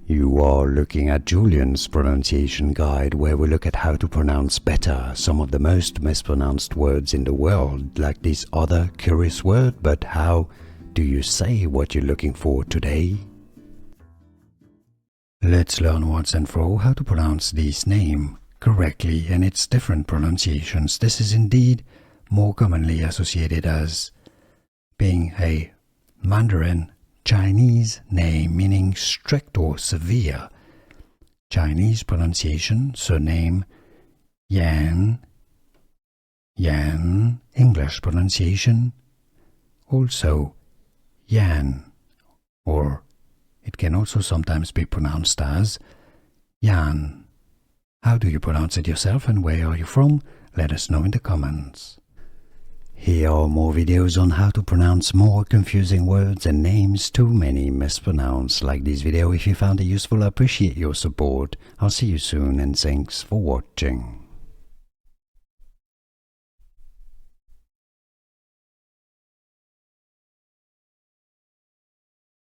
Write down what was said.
You are looking at Julian's pronunciation guide, where we look at how to pronounce better some of the most mispronounced words in the world, like this other curious word. But how do you say what you're looking for today? Let's learn once and for all how to pronounce this name correctly and its different pronunciations. This is indeed more commonly associated as being a Mandarin Chinese name, meaning strict or severe. Chinese pronunciation, surname Yan. Yan. English pronunciation, also Yan, or it can also sometimes be pronounced as Yan. How do you pronounce it yourself, and where are you from? Let us know in the comments. Here are more videos on how to pronounce more confusing words and names too many mispronounced. Like this video if you found it useful. I appreciate your support. I'll see you soon, and thanks for watching.